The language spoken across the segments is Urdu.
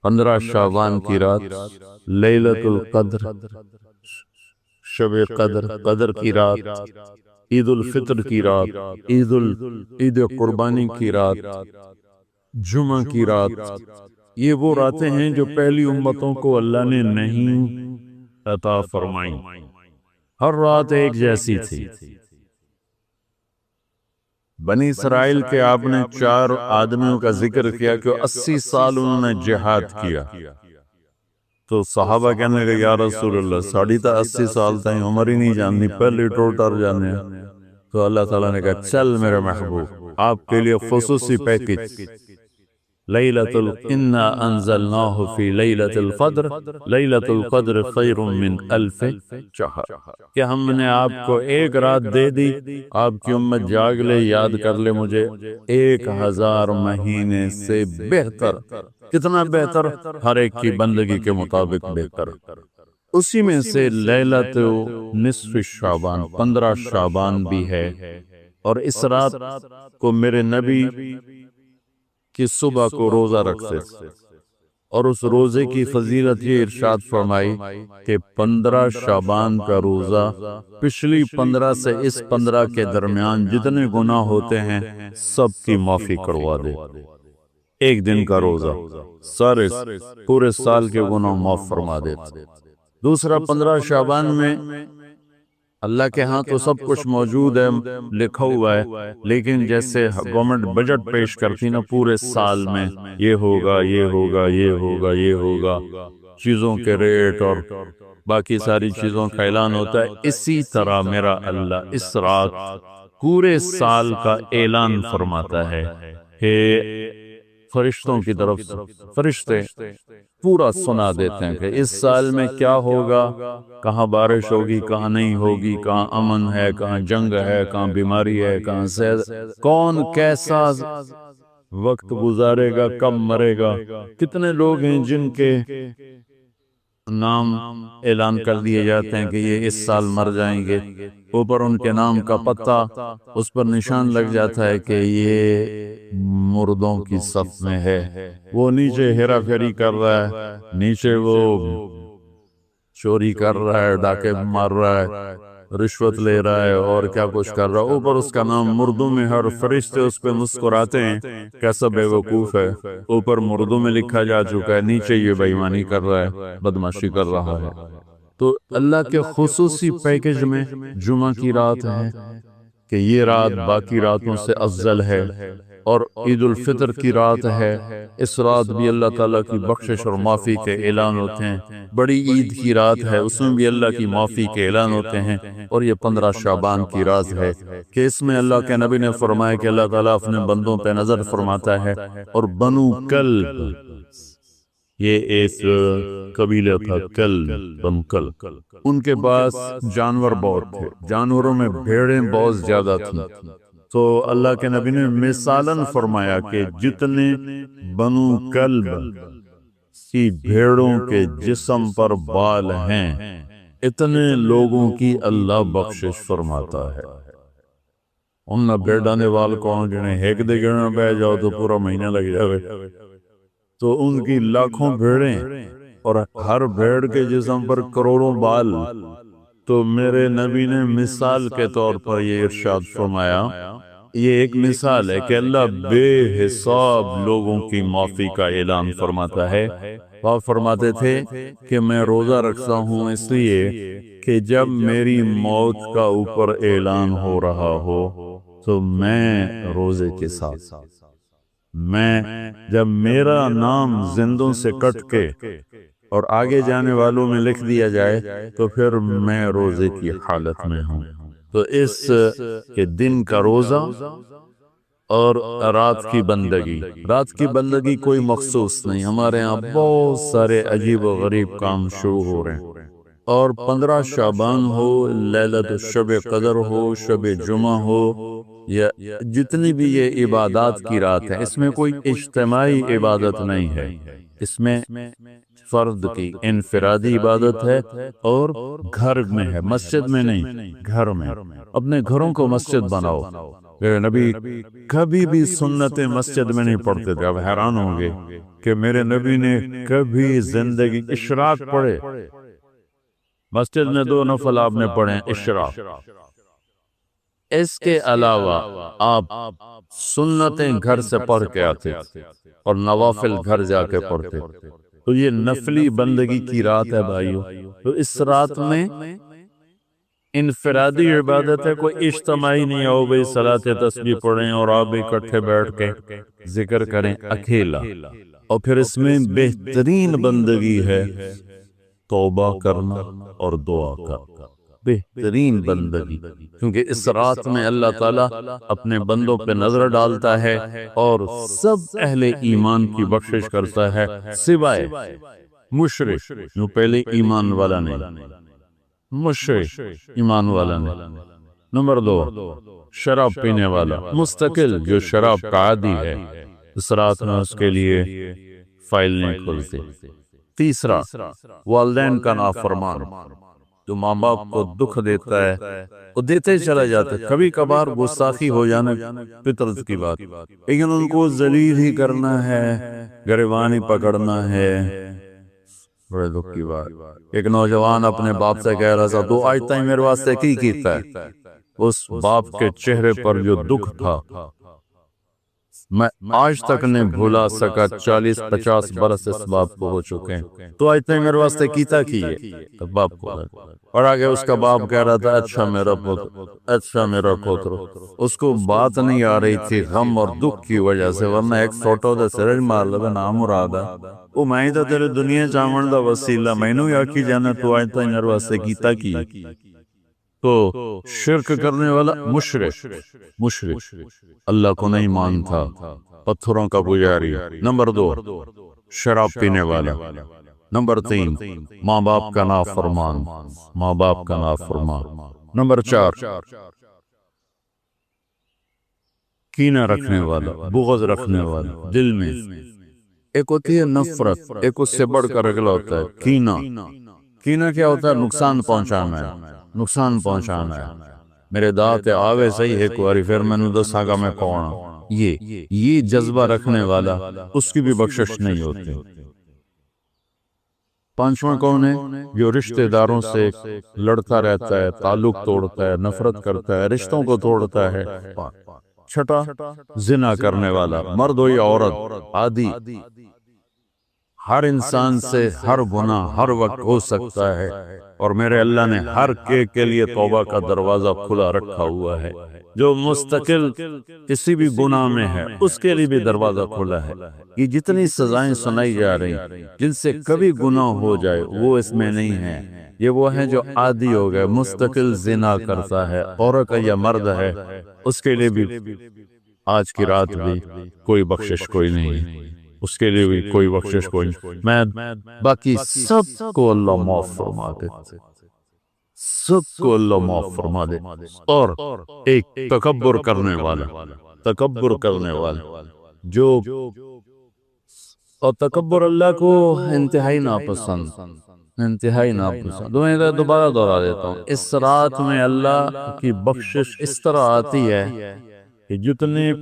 15 شعبان کی رات، لیلۃ القدر، شب قدر، قدر کی رات، عید الفطر کی رات، عید قربانی کی رات، جمعہ کی رات، یہ وہ راتیں ہیں جو پہلی امتوں کو اللہ نے نہیں عطا فرمائیں۔ ہر رات ایک جیسی تھی۔ بنی اسرائیل کے آپ نے 4 آدمیوں کا ذکر کیا کہ 80 سال انہوں نے جہاد کیا، تو صحابہ کہنے لگے یا رسول اللہ ساڑھی تا 80 سال تائیں عمر ہی نہیں جاننی، پہلے ٹوٹر جانے۔ تو اللہ تعالیٰ نے کہا چل میرے محبوب، آپ کے لیے خصوصی پیکج، انا انزلناہ فی لیلۃ القدر، لیلۃ القدر خیر من 1000 شہر، کہ ہم نے آپ کو ایک رات دے دی، آپ کی امت جاگ لے، یاد کر لے مجھے، 1000 مہینے سے بہتر۔ کتنا بہتر؟ ہر ایک کی بندگی کے مطابق بہتر۔ اسی میں سے لیلۃ نصف شعبان، 15 شعبان بھی ہے، اور اس رات کو میرے نبی کہ صبح کو روزہ رکھتے تھے، اور اس روزے کی فضیلت یہ ارشاد فرمائی کہ 15 شعبان کا روزہ پچھلی 15 سے اس 15 کے درمیان جتنے گناہ ہوتے ہیں سب کی معافی کروا دے۔ ایک دن کا روزہ سارے پورے سال کے گناہ معاف فرما دیتے۔ دوسرا 15 شعبان میں اللہ کے ہاں تو سب کچھ موجود ہے، لکھا ہوا ہے، لیکن جیسے گورنمنٹ بجٹ پیش کرتی نا پورے سال میں، یہ ہوگا یہ ہوگا یہ ہوگا یہ ہوگا، چیزوں کے ریٹ اور باقی ساری چیزوں کا اعلان ہوتا ہے، اسی طرح میرا اللہ اس رات پورے سال کا اعلان فرماتا ہے کہ فرشتوں کی طرف سے فرشتے پورا سنا دیتے ہیں کہ اس سال میں کیا ہوگا، کہاں بارش ہوگی، کہاں نہیں ہوگی، کہاں امن ہے، کہاں جنگ ہے، کہاں بیماری ہے، کہاں صحت، کون کیسا وقت گزارے گا، کب مرے گا۔ کتنے لوگ ہیں جن کے نام اعلان کر دیے جاتے ہیں کہ یہ اس سال مر جائیں گے، اوپر ان کے نام کا پتہ اس پر نشان لگ جاتا ہے کہ یہ مردوں کی صف میں ہے، وہ نیچے ہیرا پھیری کر رہا ہے، نیچے وہ چوری کر رہا ہے، ڈاکے مار رہا ہے، رشوت لے رہا ہے اور کیا کچھ کر رہا ہے، اوپر اس کا نام مردوں میں ہے، اور فرشتے اس پہ مسکراتے ہیں کیسا بے وقوف ہے، اوپر مردوں میں لکھا جا چکا ہے، نیچے یہ بے ایمانی کر رہا ہے، بدمعاشی کر رہا ہے۔ تو اللہ کے خصوصی پیکج میں جمعہ کی رات ہے کہ یہ رات باقی راتوں سے افضل ہے، اور عید الفطر کی رات ہے، اس رات بھی اللہ تعالیٰ کی بخشش اور معافی کے اعلان ہوتے ہیں۔ بڑی عید کی رات ہے، اس میں بھی اللہ کی معافی کے اعلان ہوتے ہیں، اور یہ 15 شعبان کی رات ہے کہ اس میں اللہ کے نبی نے فرمایا کہ اللہ تعالیٰ اپنے بندوں پہ نظر فرماتا ہے، اور بنو کلب، یہ ایک قبیلہ تھا کلب، بنو کلب، ان کے پاس جانور بہت تھے، جانوروں میں بھیڑیں بہت زیادہ تھیں، تو اللہ کے نبی نے مثالاً فرمایا کہ جتنے بنو کلب کی بھیڑوں کے جسم پر بال ہیں اتنے لوگوں کی اللہ بخشش فرماتا ہے۔ ان نہ بیڑانے وال کون جنہیں ہیک دے گرنا بہ جاؤ تو پورا مہینہ لگ جاوے، تو ان کی لاکھوں بھیڑیں اور ہر بھیڑ کے جسم پر کروڑوں بال۔ تو میرے نبی نے مثال کے طور پر یہ ارشاد فرمایا، یہ ایک مثال ہے کہ اللہ بے حساب لوگوں کی معافی کا اعلان فرماتا ہے۔ وہ فرماتے تھے کہ میں روزہ رکھتا ہوں اس لیے کہ جب میری موت کا اوپر اعلان ہو رہا ہو تو میں روزے کے ساتھ، میں جب میرا نام زندوں سے کٹ کے اور آگے جانے والوں میں لکھ دیا جائے تو پھر میں روزے کی حالت میں ہوں۔ تو اس کے دن کا روزہ اور رات کی بندگی، رات کی بندگی کوئی مخصوص نہیں، ہمارے ہاں بہت سارے عجیب و غریب کام شروع ہو رہے ہیں، اور 15 شعبان ہو، لیلۃ شب قدر ہو، شب جمعہ ہو، یا جتنی بھی یہ عبادات کی رات ہے، اس میں کوئی اجتماعی عبادت نہیں ہے، اس میں فرد کی انفرادی عبادت ہے، اور گھر میں ہے، مسجد میں نہیں، گھر میں۔ اپنے گھروں کو مسجد بناؤ۔ نبی کبھی بھی سنت مسجد میں نہیں پڑھتے تھے، اب حیران ہوں گے کہ میرے نبی نے کبھی زندگی اشراق پڑھے، مسجد میں 2 نفل آپ نے پڑھے اشراق، اس کے علاوہ آپ سنتیں گھر سے پڑھ کے آتے اور نوافل گھر جا کے پڑھتے. تو یہ نفلی بندگی کی رات ہے بھائیو. تو اس رات میں انفرادی عبادت ہے، کوئی اجتماعی نہیں ہو بھئی صلاۃ تسبیح پڑھیں اور آپ اکٹھے بیٹھ کے ذکر کریں، اکیلا. اور پھر اس میں بہترین بندگی ہے توبہ کرنا اور دعا کرنا، بہترین بندگی. کیونکہ اس رات میں اللہ تعالیٰ اپنے بندوں پہ نظر ڈالتا ہے اور سب اہل ایمان کی بخشش کرتا ہے سوائے مشرک، جو پہلے ایمان والا نہیں، مشرک ایمان والا نہیں. نمبر 2 شراب پینے والا مستقل جو شراب کا عادی ہے، اس رات میں اس کے لیے فائل نہیں کھلتی. تیسرا والدین کا نافرمان، جو ماں باپ کو دکھ دیتا ہے وہ دیتے ہی چلا جاتا ہے. کبھی کبھار گستاخی ہو جانا فطرت کی بات، لیکن ان کو ذلیل ہی کرنا ہے، گریبان ہی پکڑنا ہے، بڑے دکھ کی بات. ایک نوجوان اپنے باپ سے کہہ رہا تھا تو آج تک میرے واسطے کی کیتا ہے. اس باپ کے چہرے پر جو دکھ تھا میں آج تک نہیں بھولا سکا. 40-50 برس اس باپ کو ہو چکے ہیں، تو آج تک میرے واسطے کیتا کی ہے باپ کو. اور آگے اس کا باپ کہہ رہا تھا اچھا میرا پتر، اچھا میرا پتر. اس کو بات نہیں آ رہی تھی غم اور دکھ کی وجہ سے، ورنہ ایک فوٹو دے سرج مار لگا نام مرادا وہ میں تو تیرے دنیا چاون دا وسیلہ مینوں ہی آکھی جانا تو آج تک میرے واسطے کیتا کی. تو شرک کرنے والا مشرک اللہ کو نہیں مانتا، پتھروں کا پجاری. نمبر 2 شراب پینے والا. نمبر 3 ماں باپ کا نافرمان، ماں باپ کا نافرمان. نمبر 4 کینہ رکھنے والا، بغض رکھنے والا دل میں. ایک ہوتی ہے نفرت، ایک اس سے بڑھ کر اگلا ہوتا ہے کینہ. کینہ کیا ہوتا ہے؟ نقصان پہنچانا ہے، نقصان پہنچانا ہے. میرے دانت آوے صحیح ایک واری پھر میں نے دسا گا میں کون. یہ جذبہ رکھنے والا اس کی بھی بخشش نہیں ہوتی. 5واں کون ہے؟ جو رشتہ داروں سے لڑتا رہتا ہے، تعلق توڑتا ہے، نفرت کرتا ہے، رشتوں کو توڑتا ہے. 6 زنا کرنے والا، مرد ہو یا عورت، عادی. ہر انسان سے ہر گناہ ہر وقت ہو سکتا ہے، اور میرے اللہ نے ہر کے لیے توبہ کا دروازہ کھلا رکھا ہوا ہے. جو مستقل کسی بھی گناہ میں ہے اس کے لیے بھی دروازہ کھلا ہے. یہ جتنی سزائیں سنائی جا رہی جن سے کبھی گناہ ہو جائے وہ اس میں نہیں ہے. یہ وہ ہیں جو عادی ہو گئے، مستقل زنا کرتا ہے، عورت یا مرد ہے، اس کے لیے بھی آج کی رات بھی کوئی بخشش کوئی نہیں، اس کے لیے بھی کوئی بخشش کوئی نہیں. میں باقی سب کو اللہ معاف فرما دے، سب کو اللہ معاف فرما دے. اور ایک تکبر کرنے والا جو اور تکبر اللہ کو انتہائی ناپسند. دوبارہ دہرا دیتا ہوں، اس رات میں اللہ کی بخشش اس طرح آتی ہے کہ جتنے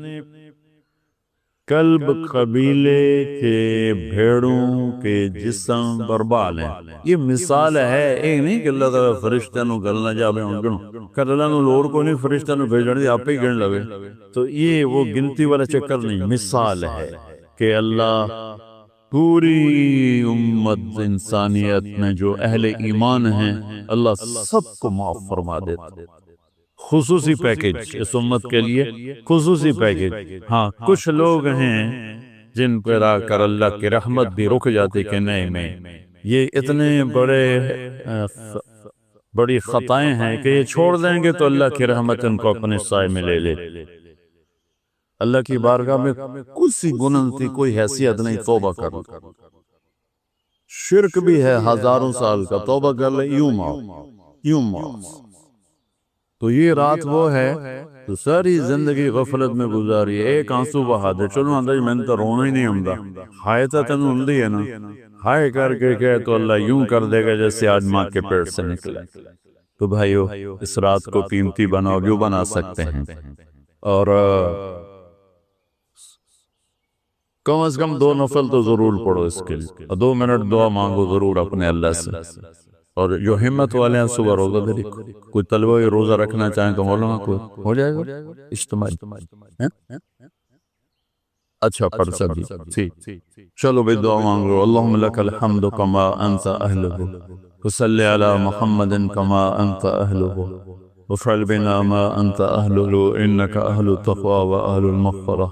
کلب قبیلے کے بھیڑوں کے جسم برباد ہیں. یہ مثال ہے، ایک نہیں کہ اللہ تعالیٰ فرشتہ نو گلنا جا بے ہوں گنو کہ اللہ نو لور کو نہیں فرشتہ نو بھیجن دی آپ ہی گن لگے. تو یہ وہ گنتی والا چکر نہیں، مثال ہے کہ اللہ پوری امت انسانیت میں جو اہل ایمان ہیں اللہ سب کو معاف فرما دیتا. خصوصی پیکیج اس امت کے لیے، خصوصی پیکیج. ہاں کچھ لوگ ہیں جن پر آ کر اللہ کی رحمت بھی رک جاتی کہ نہیں یہ اتنے بڑی خطائیں ہیں کہ یہ چھوڑ دیں گے تو اللہ کی رحمت ان کو اپنے سائے میں لے لے. اللہ کی بارگاہ میں کچھ سی گنتی کوئی حیثیت نہیں، توبہ کر لو. شرک بھی ہے ہزاروں سال کا، توبہ کر لے یوں معاف. تو یہ رات وہ ہے تو ساری زندگی غفلت میں گزاری ہے. ایک آنسو بہا دے، چلو اندر میں نے تو رونا ہی نہیں ہمدا، ہائے تا تینوں ہندی ہے نا، ہائے کر کے کہے تو اللہ یوں کر دے گا جیسے آج ماں کے پیٹ سے نکلے. تو بھائیو اس رات کو قیمتی بناؤ، جو بنا سکتے ہیں. اور کم از کم 2 نفل تو ضرور پڑھو اس کے لیے، اور 2 منٹ دعا مانگو ضرور اپنے اللہ سے۔ اور جو ہمت والے ہیں صبح روزہ داری، کوئی طلبہ روزہ رکھنا چاہیں تو مولانا کو ہو جائے گا اجتماعی۔ اچھا پرچہ بھی ٹھیک، چلو بھئی دعا مانگ لو۔ اللہم لک الحمد کما انت اہلہ، وصلی علی محمد کما انت اہلہ، وفعل بنا ما انت اہلہ انک اہل التقوی و اہل المغفرہ۔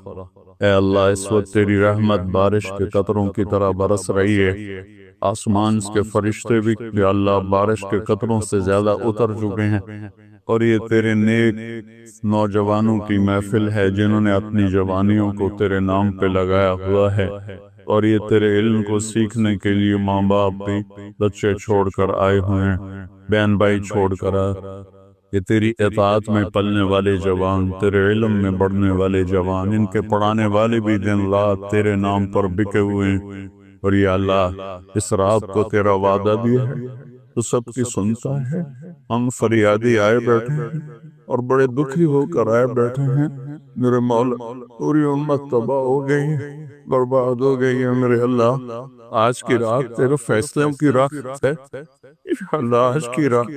اے اللہ اس وقت تیری رحمت بارش کے قطروں کی طرح برس رہی ہے، آسمان کے فرشتے بھی یا اللہ بارش کے قطروں سے زیادہ اتر چکے ہیں، اور یہ تیرے نیک نوجوانوں کی محفل ہے جنہوں نے اپنی جوانیوں کو تیرے نام پہ لگایا ہوا ہے، اور یہ تیرے علم کو سیکھنے کے لیے ماں باپ بھی بچے چھوڑ کر آئے ہوئے ہیں، بہن بھائی چھوڑ کر آئے۔ یہ تیری اطاعت میں پلنے والے جوان، تیرے علم میں بڑھنے والے جوان، ان کے پڑھانے والے بھی دن رات تیرے نام پر بکے ہوئے ہیں، اور یا اللہ اس رات کو تیرا وعدہ بھی ہے تو سب کی سنتا ہے۔ ہم فریادی آئے بیٹھے ہیں اور بڑے دکھی ہو کر آئے بیٹھے ہیں، میرے مولا پوری امت تباہ ہو گئی ہے، برباد ہو گئی ہے میرے اللہ۔ آج کی رات تیرے فیصلوں کی رات ہے، اللہ آج کی رات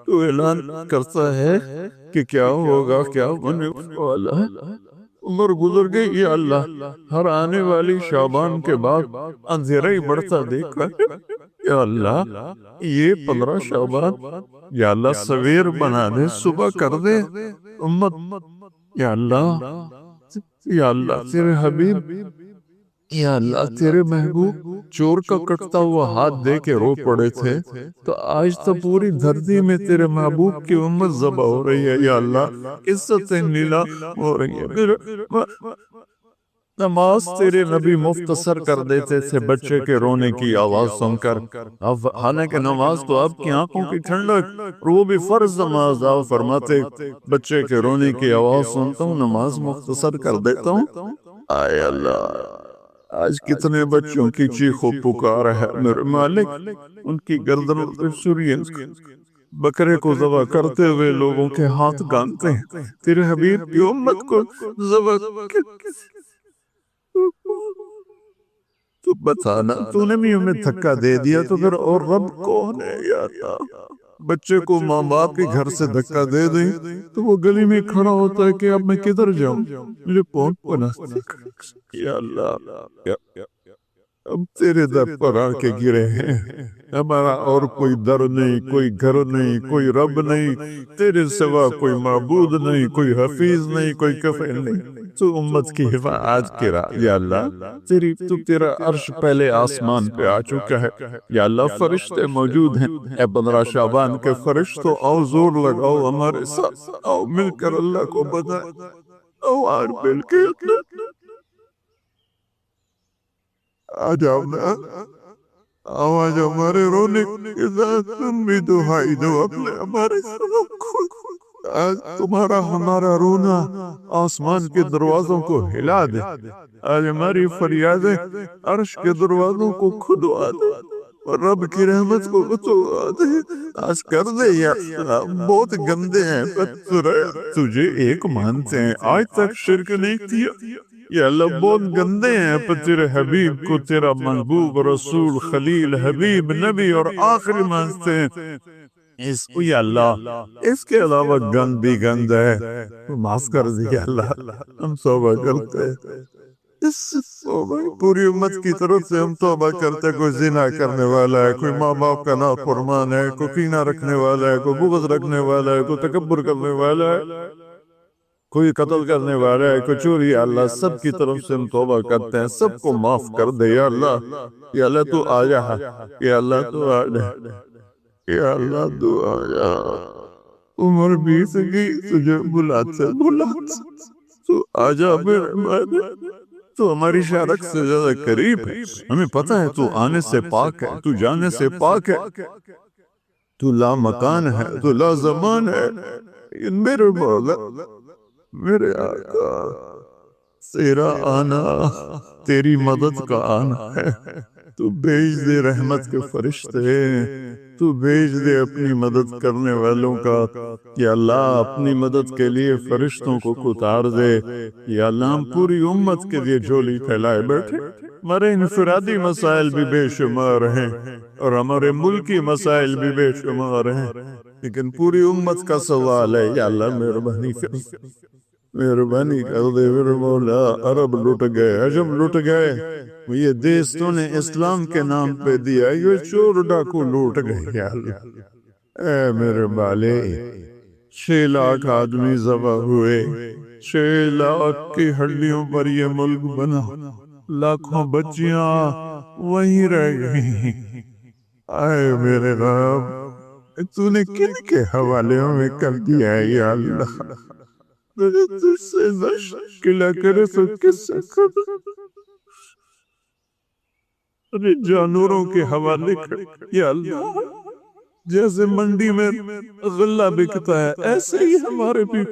تو اعلان کرتا ہے کہ کیا ہوگا کیا ہونے والا ہے۔ عمر گزر گئی یا اللہ، ہر آنے والی شعبان کے بعد اندھیرا ہی بڑھتا دیکھا ہے یا اللہ۔ یہ 15 شعبان یا اللہ سویر بنا دے، صبح کر دے امت یا اللہ۔ یا اللہ تیرے حبیب، یا اللہ تیرے محبوب چور کا کٹتا ہوا ہاتھ دے کے رو پڑے تھے، تو آج تو پوری دھرتی میں تیرے محبوب کی امت ذبح ہو رہی ہے یا اللہ، عزتیں نیلا ہو رہی ہے۔ نماز تیرے نبی مختصر کر دیتے تھے بچے کے رونے کی آواز سن کر، اب حالانکہ نماز تو آپ کی آنکھوں کی ٹھنڈک، اور وہ بھی فرض نماز، آپ فرماتے بچے کے رونے کی آواز سنتا ہوں نماز مختصر کر دیتا ہوں۔ آئے اللہ، آج کتنے بچوں کی چیخ و پکار ہے میرے مالک، ان کی گردنوں پہ چھری، بکرے کو ذبح کرتے ہوئے لوگوں کے ہاتھ گانتے ہیں، تیرے حبیب کی امت کو ذبح تو بتانا، تو نے بھی ہمیں دھکا دے دیا تو پھر اور رب کون ہے یا اللہ؟ بچے کو ماں باپ کے گھر سے دھکا دے دیں تو وہ گلی میں کھڑا ہوتا ہے کہ اب میں کدھر جاؤں، مجھے کون پناہ یا اللہ۔ اب تیرے در پر آ کے گرے ہیں، ہمارا اور کوئی در نہیں، کوئی گھر نہیں، کوئی رب نہیں، تیرے سوا کوئی معبود نہیں، کوئی حفیظ نہیں، کوئی کفیل نہیں۔ تو امت کی حفاظت کرا یا اللہ، تیرا عرش پہلے آسمان پہ آ چکا ہے یا اللہ، فرشتے موجود ہیں۔ اے 15 شعبان کے فرشتوں، آؤ زور لگاؤ ہمارے ساتھ، آؤ مل کر اللہ کو بتائیں، آؤ آج مل کے آ جاؤ نا، آواز ہمارے رونے کے ساتھ تم بھی دعائی دو اپنے ہمارے سبب کو۔ آج تمہارا ہمارا رونا آسمان کے دروازوں کو ہلا دے، آج ہماری فریادیں عرش کے دروازوں کو کھدوا دے، اور رب کی رحمت کو اتوا دے۔ آج کر دے یا اللہ، بہت گندے ہیں تجھے ایک مانتے ہیں، آج تک شرک نہیں کیا یا اللہ، بہت گندے ہیں پر تیرے حبیب کو تیرا محبوب رسول خلیل حبیب نبی اور آخری مانتے ہیں۔ اس کو یا اللہ، اس کے علاوہ گند بھی گند ہے، معاف کر دیا اللہ، ہم توبہ کرتے ہیں۔ اس پوری امت کی طرف سے ہم توبہ کرتے ہیں، کوئی زنا کرنے والا ہے، کوئی ماں باپ کا نافرمان ہے، کوئی کینہ رکھنے والا ہے، کوئی بغض رکھنے والا ہے، کوئی تکبر کرنے والا ہے، کوئی قتل کرنے والا ہے، کوئی چوری، یا اللہ سب کی طرف سے ہم توبہ کرتے ہیں، سب کو معاف کر دے یا اللہ۔ یا اللہ تو آ جا، یا اللہ تو آ جا، یا اللہ تو آ جا۔ عمر بیت گئی، تجھے بلاتے تو آ جا میرے مالک، تو ہماری شارک سے زیادہ قریب ہے، ہمیں پتہ ہے تو آنے سے پاک ہے، تو جانے سے پاک ہے، تو لا مکان ہے، تو لا زمان ہے۔ میرے مولا، میرے آقا، تیرا آنا تیری مدد کا آنا ہے، تو بھیج دے رحمت کے فرشتے، تو بھیج دے اپنی مدد کرنے والوں کا۔ یا اللہ اپنی مدد کے لیے فرشتوں کو اتار دے۔ یا اللہ ہم پوری امت کے لیے جھولی پھیلائے بیٹھے، ہمارے انفرادی مسائل بھی بے شمار ہیں اور ہمارے ملکی مسائل بھی بے شمار ہیں، لیکن پوری امت کا سوال ہے۔ یا اللہ مہربانی کر، مہربانی کر دے میرے مولا۔ عرب لٹ گئے، عجم لٹ گئے، یہ دیس تو نے اسلام کے نام پہ دیا، یہ چور ڈاکو لوٹ گئے۔ یا اللہ اے میرے بالے، 6 لاکھ آدمی ذبح ہوئے، 6 لاکھ کی ہڈیوں پر یہ ملک بنا، لاکھوں بچیاں وہیں رہ گئی۔ آئے میرے رب، تو نے کن کے حوالے میں کر دیا ہے یا اللہ؟ مجھے تجھ سے نشکلہ کرے تو کس سے کر؟ ارے جانوروں کے حوالے کر یا اللہ، جیسے منڈی میں غلہ بکتا ہے ایسے ہی ہمارے بھی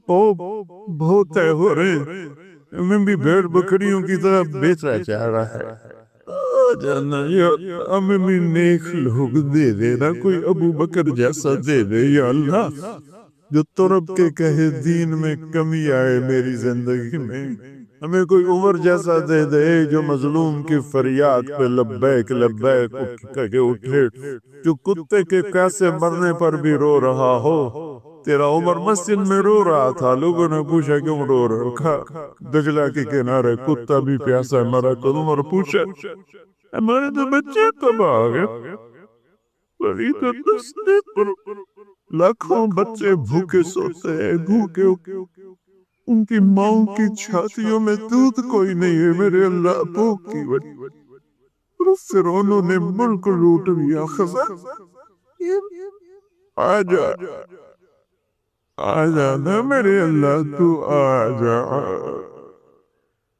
بہت طے ہو رہے ہیں، ہمیں بھی بھیڑ بکریوں کی طرح بیچا جا رہا ہے۔ جانا یا ہمیں بھی نیک لوگ دے دے نا، کوئی ابو بکر جیسا دے دے یا اللہ، جو ترب کے کہے دین میں کمی آئے میری زندگی میں۔ ہمیں کوئی عمر جیسا دے دے جو مظلوم کی فریاد پہ لبیک لبیک کہے اٹھے، جو کتے کے کیسے مرنے پر بھی رو رہا ہو۔ تیرا عمر مسجد میں رو رہا تھا، لوگوں نے پوچھا کیوں رو رہا؟ دجلہ کے کنارے کتا بھی پیاسا مرا، تو عمر پوچھا ہمارے تو بچے تباہ ہو گئے، بڑی تو دستے پر لاکھوں بچے بھوکے سوتے ہیں، بھوکے ان کی ماؤں کی چھاتیوں میں دودھ کوئی نہیں ہے میرے اللہ، بھوک کی وجہ فرعونوں نے ملک لوٹ لیا۔ خزر آجا آجا نا میرے اللہ، تو آجا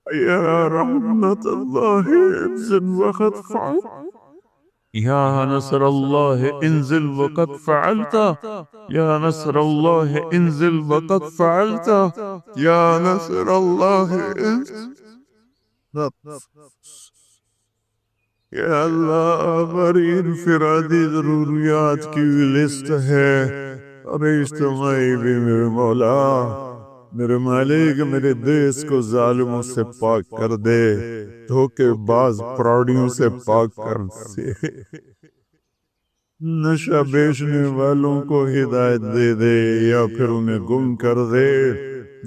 یا رحمت اللہ انزل وقت فعل، یا نصر اللہ انزل وقت فعلت، یا نصر اللہ انزل وقت فعلت، یا نصر اللہ انزل۔ یا اللہ ہماری انفرادی ضروریات کی لسٹ ہے اور اجتماعی بھی میرے مولا، میرے مالک، میرے دیس کو ظالموں سے پاک کر دے، دھوکے باز پراڑیوں سے پاک کر دے، نشہ بیچنے والوں کو ہدایت دے دے یا پھر انہیں گم کر دے،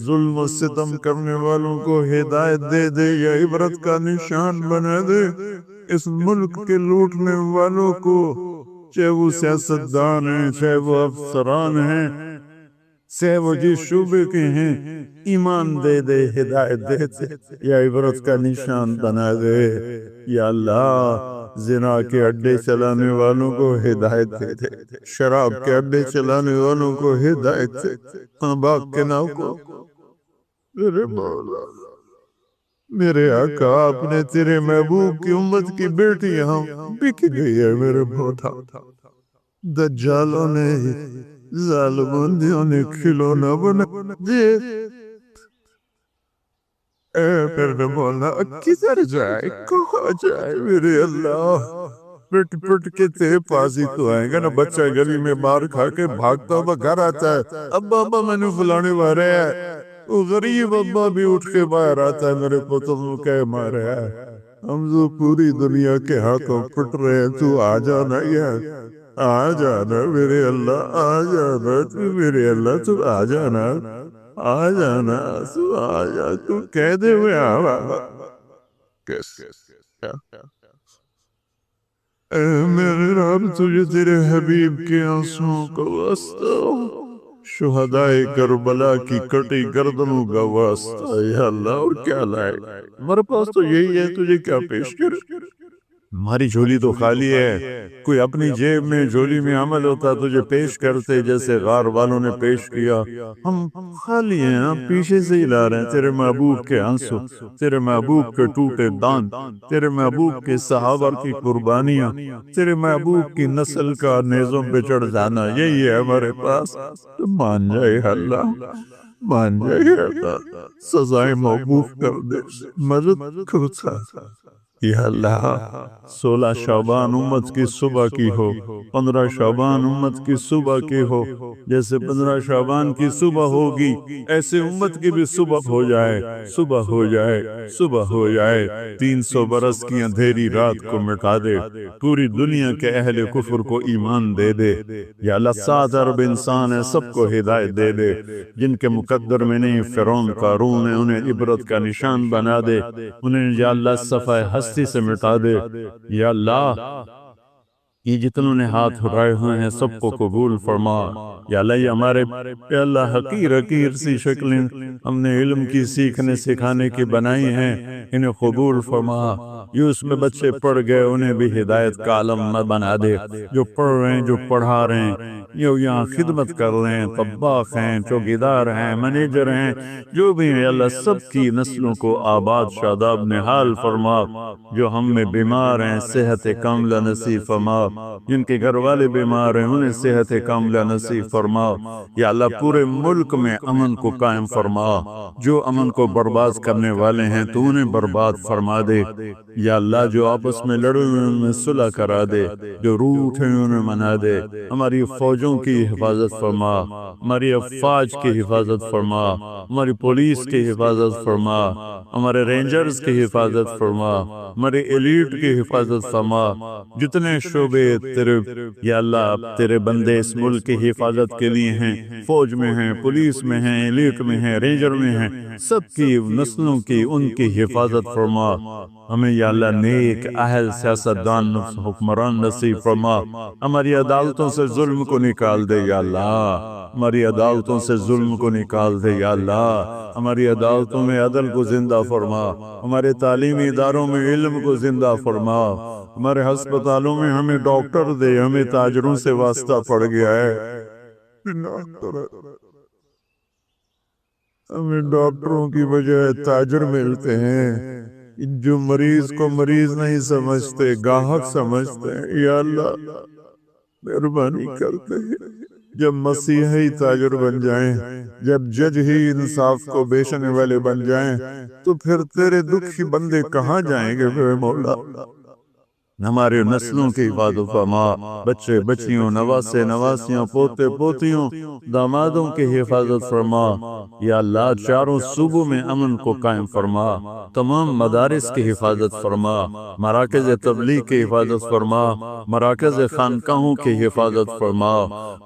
ظلم و ستم کرنے والوں کو ہدایت دے دے یا عبرت کا نشان بنا دے۔ اس ملک کے لوٹنے والوں کو، چاہے وہ سیاستدان ہیں، چاہے وہ افسران ہیں، چاہے وہ جس شعبے کے ہیں، ایمان دے دے، ہدایت دے دے یا عبرت کا نشان بنا دے۔ یا اللہ زنا کے اڈے چلانے والوں کو ہدایت دے دے، شراب کے اڈے چلانے والوں کو ہدایت دے دے، تمباک کے ناؤ کو میرے مولا، میرے آقا، آپ نے تیرے محبوب کی امت کی بیٹی یہاں بک گئی ہے میرے مولا، دجالوں نے، ظالموں نے کھلونا بنا دے۔ اے میرے مولا کدھر جائے، کہاں جائے میرے اللہ؟ پٹ پٹ کے تیرے پاس ہی تو آئیں گا نا۔ بچہ گلی میں مار کھا کے بھاگتا ہوا گھر آتا ہے، ابا ابا میں نے فلانے مارے ہے، وہ غریب ابا بھی اٹھ کے باہر آتا ہے، میرے پتر کو کہہ مارے ہے، ہم تو پوری دنیا کے ہاتھوں پٹ رہے ہیں، تو آ جانا یار، آ جانا میرے اللہ، آ جانا تو میرے اللہ، تو آ جانا، آ جانا، تو آ جا، تو کہہ دے ہوئے اے میرے رب، تجھے تیرے حبیب کے آنسوں کا واسطہ، شہدائے کربلا کی کٹی گردنوں کا واسطہ، یا اللہ اور کیا لائے؟ ہمارے پاس تو یہی ہے، تجھے کیا پیش کرے؟ ہماری جھولی تو خالی ہے، کوئی اپنی جیب میں جھولی میں عمل ہوتا تجھے پیش کرتے، جیسے غار والوں نے پیش کیا۔ ہم خالی ہیں، ہم پیچھے سے ہی لا رہے ہیں تیرے محبوب کے آنسو، تیرے محبوب کے ٹوٹے دانت، تیرے محبوب کے صحابہ کی قربانیاں، تیرے محبوب کی نسل کا نیزوں پہ چڑھ جانا، یہی ہے ہمارے پاس۔ تو مان جائے اللہ، مان جائے اللہ، سزائے موقوف کر دے، مدد کرتا یا اللہ 16 شعبان امت کی صبح کی ہو، 15 شعبان امت کی صبح کی ہو، جیسے 15 شعبان کی صبح ہوگی ایسے امت کی بھی صبح ہو جائے، صبح ہو جائے، صبح ہو جائے، 300 برس کی اندھیری رات کو مٹا دے، پوری دنیا کے اہل کفر کو ایمان دے دے۔ یا اللہ 7 ارب انسان ہے، سب کو ہدایت دے دے، جن کے مقدر میں نہیں فرعون قارون ہے انہیں عبرت کا نشان بنا دے، انہیں یا اللہ صفحہ ہستی سے مٹا دے۔ یا اللہ یہ جتنوں نے ہاتھ اٹھائے ہوئے ہیں سب کو قبول فرما۔ یا اللہ یہ ہمارے یا اللہ حقیر سی شکلیں ہم نے علم کی سیکھنے سکھانے کی بنائی ہیں، انہیں قبول فرما۔ یہ اس میں بچے پڑھ گئے انہیں بھی ہدایت کا علم بنا دے، جو پڑھ رہے ہیں، جو پڑھا رہے ہیں، جو یہاں خدمت کر رہے ہیں، طباخ ہیں، چوکیدار ہیں، منیجر ہیں، جو بھی ہیں اللہ سب کی نسلوں کو آباد شاداب نحال فرما۔ جو ہم میں بیمار ہیں صحت کاملہ نصیب فرما، جن کے گھر والے بیمار ہیں انہیں صحت کاملہ نصیب فرما۔ یا اللہ پورے ملک میں امن کو قائم فرما، جو امن کو برباد کرنے والے ہیں تو انہیں برباد فرما دے۔ یا اللہ جو آپس میں لڑے ہوئے ان میں صلح کرا دے، جو روٹھ ہیں انہیں منا دے، ہماری فوجوں کی حفاظت فرما، ہماری افواج کی حفاظت فرما، ہماری پولیس کی حفاظت فرما، ہمارے رینجرز کی حفاظت فرما، ہمارے ایلیٹ کی حفاظت فرما۔ جتنے شعبے تیرے یا اللہ تیرے بندے اس ملک کی حفاظت کے لیے ہیں، فوج میں ہیں، پولیس میں ہیں، ایلیٹ میں ہیں، رینجر میں ہیں، سب کی نسلوں کی ان کی حفاظت فرما۔ ہمیں یا اللہ نیک اہل سیاستدان حکمران نصیب فرما۔ ہماری عدالتوں سے ظلم کو نکال دے یا اللہ، ہماری عدالتوں سے ظلم کو نکال دے یا اللہ، ہماری عدالتوں میں عدل کو زندہ فرما، ہمارے تعلیمی اداروں میں علم کو زندہ فرما، ہمارے ہسپتالوں میں ہمیں ڈاکٹر دے، ہمیں تاجروں سے واسطہ پڑ گیا ہے، ہمیں ڈاکٹروں کی بجائے تاجر ملتے ہیں، جو مریض کو مریض نہیں سمجھتے گاہک سمجھتے ہیں۔ یا اللہ مہربانی کرتے ہیں، جب مسیحی تاجر بن جائیں، جب جج ہی انصاف کو بیچنے والے بن جائیں تو پھر تیرے دکھی بندے کہاں جائیں گے میرے مولا؟ ہمارے نسلوں کی حفاظت فرما، بچے بچیوں، نواسے نواسیوں، پوتے پوتیوں، دامادوں کی حفاظت فرما۔ یا اللہ چاروں صوبوں میں امن کو قائم فرما، تمام مدارس کی حفاظت فرما، مراکز تبلیغ کی حفاظت فرما، مراکز خانقاہوں کی حفاظت فرما،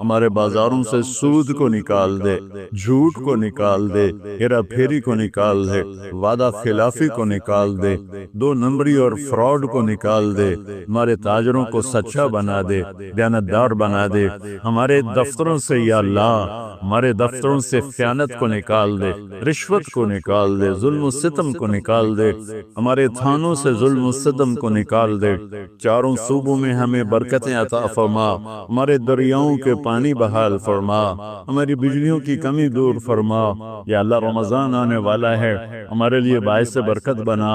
ہمارے بازاروں سے سود کو نکال دے، جھوٹ کو نکال دے، ہیرا پھیری کو نکال دے، وعدہ خلافی کو نکال دے، 2 نمبری اور فراڈ کو نکال دے، ہمارے تاجروں کو سچا بنا دے، دیانتدار بنا دے، ہمارے دفتروں سے یا اللہ ہمارے دفتروں سے خیانت کو نکال دے، رشوت کو نکال دے، ظلم و ستم کو نکال دے، ہمارے تھانوں سے ظلم و ستم کو نکال دے، چاروں صوبوں میں ہمیں برکتیں عطا فرما، ہمارے دریاؤں کے پانی بحال فرما، ہماری بجلیوں کی کمی دور فرما۔ یا اللہ رمضان آنے والا ہے، ہمارے لیے باعث برکت بنا،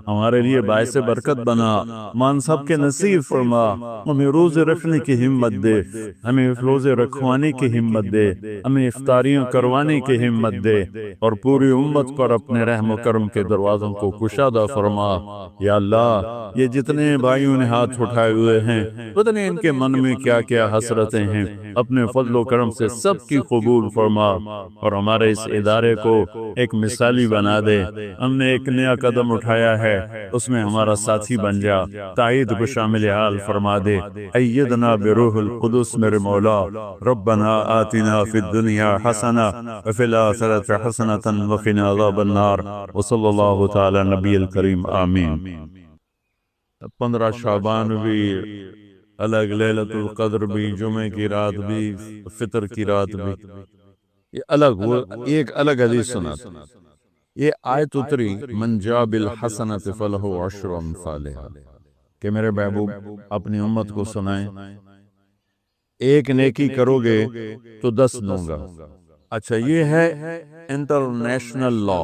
ہمارے لیے باعث برکت بنا، مان سب کے نصیب فرما، ہمیں روزے رکھنے کی ہمت دے، ہمیں روزے رکھوانے کی ہمت دے، ہمیں افطاریاں کروانے کی ہمت دے، اور پوری امت پر اپنے رحم و کرم کے دروازوں کو کشادہ فرما۔ یا اللہ یہ جتنے بھائیوں نے ہاتھ اٹھائے ہوئے ہیں پتہ نہیں ان کے من میں کیا کیا حسرتیں ہیں، اپنے فضل و کرم سے سب کی قبول فرما، اور ہمارے اس ادارے کو ایک مثالی بنا دے۔ ہم نے ایک نیا قدم اٹھایا ہے، اس میں ہمارا ساتھی بن جا، تائید کو شامل حال فرما دے، ایدنا بروح القدس میرے مولا۔ ربنا آتنا فی الدنیا حسنہ وفی الآخرۃ حسنۃ وقنا عذاب النار، وصلی اللہ تعالی نبی الکریم آمین۔ 15 شعبان بھی الگ، لیلۃ القدر بھی، جمعے کی رات بھی، فطر کی رات بھی، یہ الگ وہ ایک الگ حدیث سنا۔ یہ آیت اتری من جاء بالحسنۃ فلہ عشر امثالھا، کہ میرے محبوب اپنی امت کو سنائیں ایک نیکی کرو گے تو 10 دوں گا۔ اچھا یہ ہے انٹرنیشنل لا،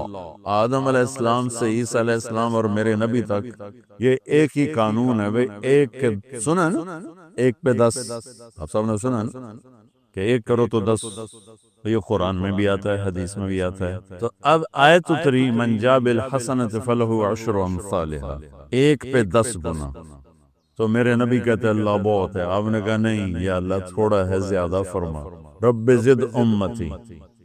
آدم علیہ السلام سے عیسیٰ علیہ السلام اور میرے نبی تک یہ ایک ہی قانون ہے بھئی، ایک سنا نا، 1 پہ 10، آپ سب نے سنا نا کہ 1 کرو تو 10، یہ قرآن میں بھی آتا ہے، حدیث میں بھی آتا ہے۔ تو اب آیت اتری من جاء بالحسنۃ فلہ عشر امثالھا، ایک پہ 10 گنا۔ تو میرے نبی کہتے اللہ بہت ہے، آپ نے کہا نہیں یا اللہ تھوڑا ہے، زیادہ فرما، رب زد امتی۔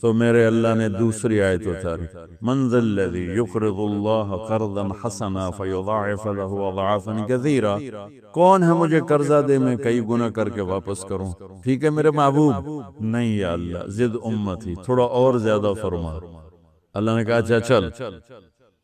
تو میرے اللہ نے دوسری آیت اتاری من ذا الذی یقرض اللہ قرضا حسنا فیضاعف له اضعافا کثیرا، کون ہے مجھے قرضہ دے میں کئی گنا کر کے واپس کروں؟ ٹھیک ہے میرے محبوب، نہیں یا اللہ زد امتی، تھوڑا اور زیادہ فرما۔ اللہ نے کہا اچھا چل،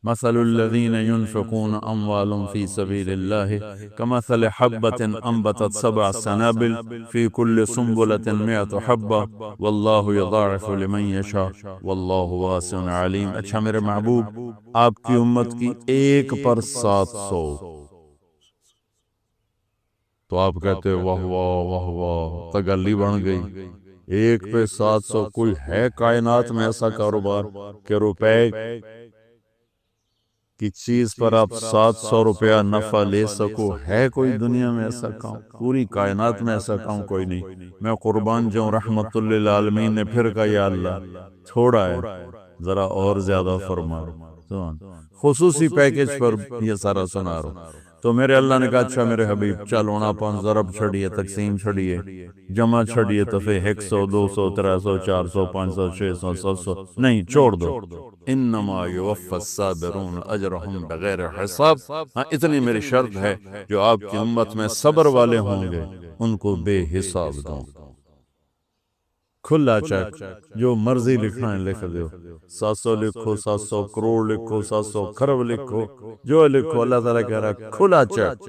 مثل الذین ينفقون اموالهم في سبيل الله كمثل حبة انبتت 7 سنابل في كل سنبلة 100 حبة والله يضاعف لمن يشاء والله واسع علیم۔ اچھا میرے محبوب، آپ کی امت کی ایک پر 700، تو آپ کہتے واہ واہ واہ واہ، تگلی بن گئی، ایک پہ 700۔ کوئی ہے کائنات میں ایسا کاروبار کہ روپے کی چیز پر آپ 700 روپیہ نفع لے سکو؟ ہے کوئی دنیا میں ایسا کام؟ پوری کائنات میں ایسا کام کوئی نہیں۔ میں قربان جاؤں، رحمت للعالمین نے پھر کہا یا اللہ تھوڑا ہے، ذرا اور زیادہ فرما۔ خصوصی پیکج پر یہ سارا سنا رہا ہوں۔ تو میرے اللہ نے کہا اچھا میرے حبیب چل اونا پان ضرب چھڑیے، تقسیم چھڑیے، جمع چھڑیے، تو پھر 100 200 300 400 500 600 700 نہیں، چھوڑ دو۔ انما یوفی الصابرون اجرہم بغیر حساب، ہاں اتنی میری شرط ہے، جو آپ کی امت میں صبر والے ہوں گے ان کو بے حساب دوں۔ کھلا چیک، جو مرضی لکھنا ہے لکھ دو، 700 لکھو، 700 کروڑ لکھو، 700 خرب لکھو، جو لکھو، اللہ تعالیٰ کہہ رہا ہے کھلا چیک۔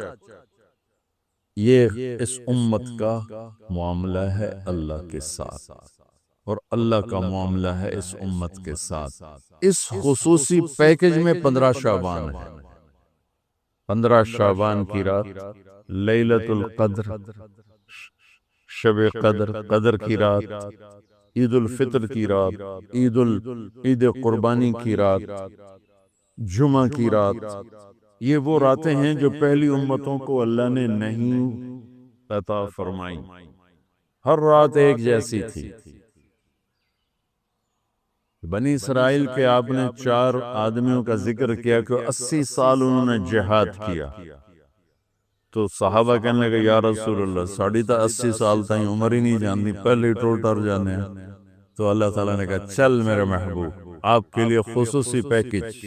یہ اس امت کا معاملہ ہے اللہ کے ساتھ، اور اللہ کا معاملہ ہے اس امت کے ساتھ۔ اس خصوصی پیکج میں 15 شعبان ہے۔ 15 شعبان کی رات، لیلۃ القدر، شب قدر، قدر کی رات، عید الفطر کی رات، عید قربانی کی رات، جمعہ کی رات، یہ وہ راتیں ہیں جو پہلی امتوں کو اللہ نے نہیں عطا فرمائی۔ ہر رات ایک جیسی تھی۔ بنی اسرائیل کے آپ نے 4 آدمیوں کا ذکر کیا کہ 80 سال انہوں نے جہاد کیا۔ تو صحابہ کہنے لگے یا رسول اللہ ساڑھی تا 80 سال تائیں عمر ہی نہیں جاندی، پہلے ٹول ٹر جانے ہیں۔ تو اللہ تعالیٰ نے کہا چل میرے محبوب، آپ کے لیے خصوصی پیکج،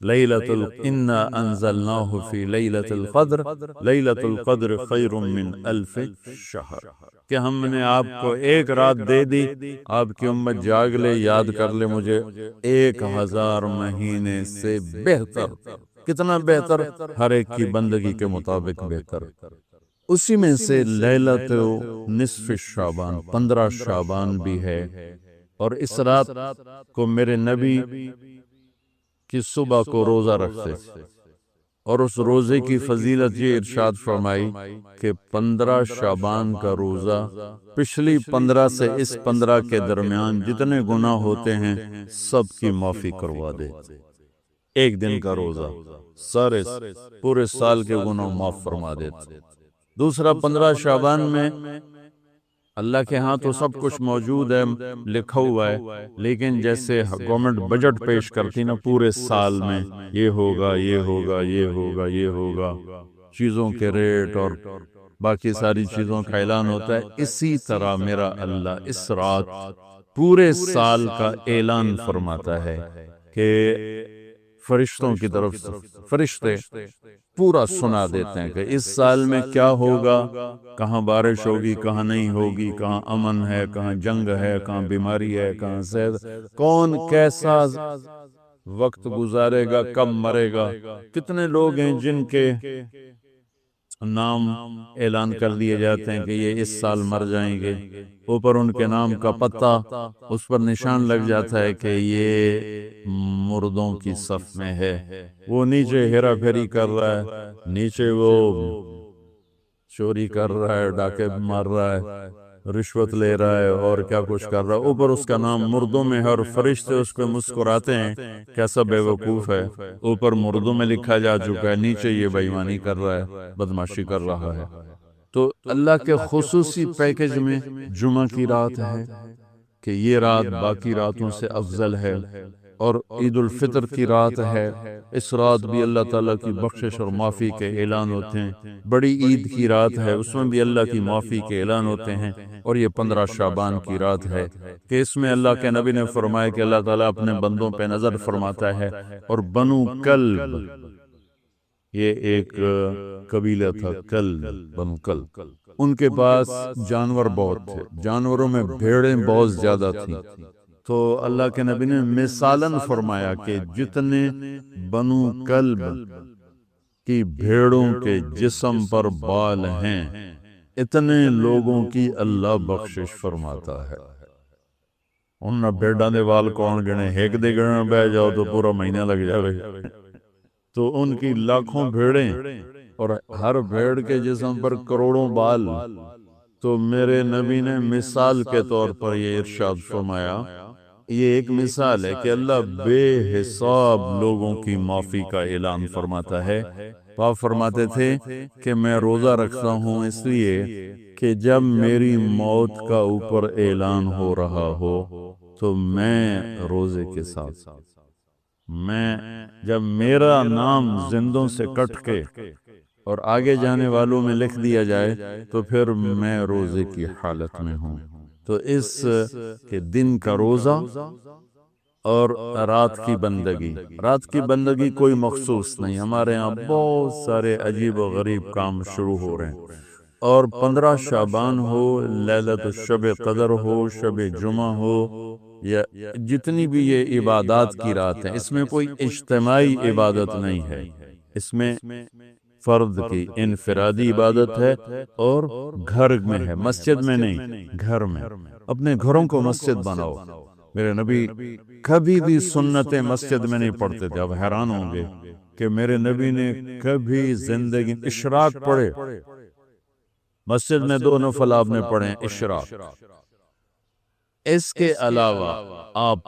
اِنَّا أَنزَلْنَاهُ فِي لَيْلَةِ الْقَدْرِ لَيْلَةُ الْقَدْرِ خَيْرٌ مِّنْ أَلْفِ شَهْرٍ، کہ ہم نے آپ کو ایک رات دے دی، آپ کی امت جاگ لے، یاد کر لے مجھے، 1000 مہینے سے بہتر۔ کتنا بہتر؟ ہر ایک کی بندگی کے مطابق بہتر۔ اسی میں سے لیلۃ نصف شعبان، 15 شعبان بھی ہے، اور اس رات کو میرے نبی کی صبح کو روزہ رکھتے، اور اس روزے کی فضیلت یہ ارشاد فرمائی کہ 15 شعبان کا روزہ پچھلی 15 سے اس 15 کے درمیان جتنے گناہ ہوتے ہیں سب کی معافی کروا دے۔ ایک دن کا روزہ سارے پورے سال کے گناہ معاف فرما دیتے۔ دوسرا 15 شعبان میں اللہ کے ہاں تو سب کچھ موجود ہے، لکھا ہوا ہے، لیکن جیسے گورنمنٹ بجٹ پیش کرتی نا پورے سال میں، یہ ہوگا یہ ہوگا یہ ہوگا یہ ہوگا، چیزوں کے ریٹ اور باقی ساری چیزوں کا اعلان ہوتا ہے، اسی طرح میرا اللہ اس رات پورے سال کا اعلان فرماتا ہے کہ فرشتوں کی طرف سے فرشتے پورا سنا دیتے ہیں کہ اس سال میں کیا ہوگا، کہاں بارش ہوگی، کہاں نہیں ہوگی، کہاں امن ہے، کہاں جنگ ہے، کہاں بیماری ہے، کہاں صحت، کون کیسا وقت گزارے گا، کب مرے گا۔ کتنے لوگ ہیں جن کے نام اعلان کر دیے جاتے ہیں کہ یہ اس سال مر جائیں گے، اوپر ان کے نام کا پتہ اس پر نشان لگ جاتا ہے کہ یہ مردوں کی صف میں ہے۔ وہ نیچے ہیرا پھیری کر رہا ہے، نیچے وہ چوری کر رہا ہے، ڈاکے مار رہا ہے، رشوت لے رہا ہے اور کیا کچھ کر رہا ہے، اوپر اس کا نام مردوں میں ہے، اور فرشتے اس پہ مسکراتے ہیں کیسا بے وقوف ہے، اوپر مردوں میں لکھا جا چکا ہے، نیچے یہ بے ایمانی کر رہا ہے، بدمعاشی کر رہا ہے۔ تو اللہ کے خصوصی پیکج میں جمعہ کی رات ہے کہ یہ رات باقی راتوں سے افضل ہے اور عید الفطر کی رات ہے، اس رات بھی اللہ تعالیٰ کی بخشش اور معافی کے اعلان ہوتے ہیں، بڑی عید کی رات ہے اس میں بھی اللہ کی معافی کے اعلان ہوتے ہیں، اور یہ 15 شعبان کی رات ہے کہ اس میں اللہ کے نبی نے فرمایا کہ اللہ تعالیٰ اپنے بندوں پہ نظر فرماتا ہے، اور بنو کلب، یہ ایک قبیلہ تھا کلب، بنو کلب، ان کے پاس جانور بہت تھے، جانوروں میں بھیڑیں بہت زیادہ تھیں، تو اللہ کے نبی نے مثالاً فرمایا کہ جتنے بنو کلب کی بھیڑوں کے جسم پر بال ہیں اتنے لوگوں کی اللہ بخشش فرماتا ہے۔ ان بھیڑاں دے وال کون گنے، ایک دے گنن بہ جاؤ تو پورا مہینہ لگ جائے، تو ان کی لاکھوں بھیڑیں اور ہر بھیڑ کے جسم پر کروڑوں بال، تو میرے نبی نے مثال کے طور پر یہ ارشاد فرمایا، یہ ایک مثال ہے کہ اللہ بے حساب لوگوں کی معافی کا اعلان فرماتا ہے۔ آپ فرماتے تھے کہ میں روزہ رکھتا ہوں اس لیے کہ جب میری موت کا اوپر اعلان ہو رہا ہو تو میں روزے کے ساتھ، میں جب میرا نام زندوں سے کٹ کے اور آگے جانے والوں میں لکھ دیا جائے تو پھر میں روزے کی حالت میں ہوں۔ تو اس کے دن کا روزہ اور رات کی بندگی، رات کی بندگی کوئی مخصوص نہیں، ہمارے ہاں بہت سارے عجیب و غریب کام شروع ہو رہے ہیں، اور 15 شعبان ہو، لیلۃ الشب قدر ہو، شب جمعہ ہو، یا جتنی بھی یہ عبادات کی رات ہیں، اس میں کوئی اجتماعی عبادت نہیں ہے، اس میں فرد کی انفرادی عبادت ہے، اور گھر میں ہے، مسجد میں نہیں، گھر میں۔ اپنے گھروں کو مسجد بناؤ۔ میرے نبی کبھی بھی سنتیں مسجد میں نہیں پڑھتے تھے، اب حیران ہوں گے کہ میرے نبی نے کبھی زندگی اشراق پڑھے، مسجد میں 2 نفل آپ نے پڑھے اشراق، اس کے علاوہ آپ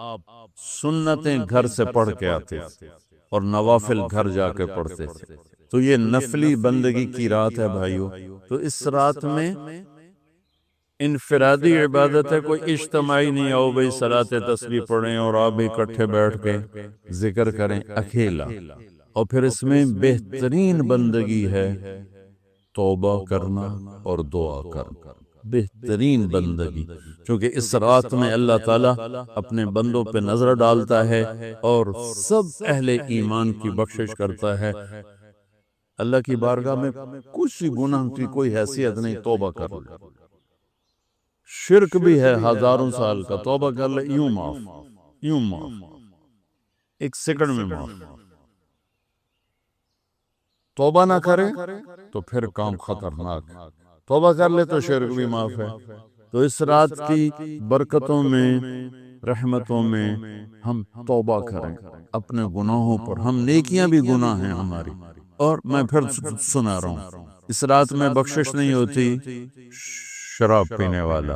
سنتیں گھر سے پڑھ کے آتے تھے اور نوافل گھر جا کے پڑھتے تھے، تو یہ نفلی بندگی کی رات ہے بھائیو۔ تو اس رات میں انفرادی عبادت ہے، کوئی اجتماعی نہیں، آؤ بھئی صلاۃ تسبیح پڑھیں اور آپ بھی اکٹھے بیٹھ کے ذکر کریں، اکیلا۔ اور پھر اس میں بہترین بندگی ہے توبہ کرنا اور دعا کرنا، بہترین بندگی، کیونکہ اس رات میں اللہ تعالیٰ اپنے بندوں پہ نظر ڈالتا ہے اور سب اہل ایمان کی بخشش کرتا ہے۔ اللہ کی بارگاہ میں کسی گناہ کی کوئی حیثیت نہیں، توبہ کر لے، شرک بھی ہے ہزاروں سال کا، توبہ کر لے یوں معاف، یوں معاف، ایک سیکنڈ میں معاف۔ توبہ نہ کرے تو پھر کام خطرناک، توبہ کر لے تو شرک بھی معاف ہے۔ تو اس رات کی برکتوں میں، رحمتوں میں ہم توبہ کریں اپنے گناہوں پر، ہم نیکیاں بھی گناہ ہیں ہماری۔ اور میں پھر سنا رہا ہوں، اس رات میں بخشش نہیں ہوتی شراب پینے والا،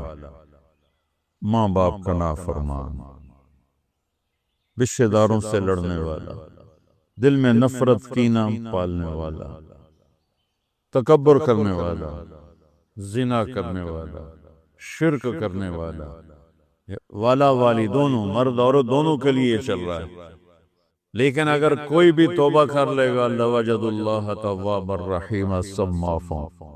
ماں باپ کا نافرمان، رشتہ داروں سے لڑنے والا، دل میں نفرت کینہ پالنے والا، تکبر کرنے والا، زنا کرنے والا، شرک کرنے والا، والا والی دونوں، مرد عورت دونوں کے لیے چل رہا ہے۔ لیکن اگر کوئی بھی توبہ کر لے گا، لوجد اللہ توابا الرحیم، سب معاف ہوں۔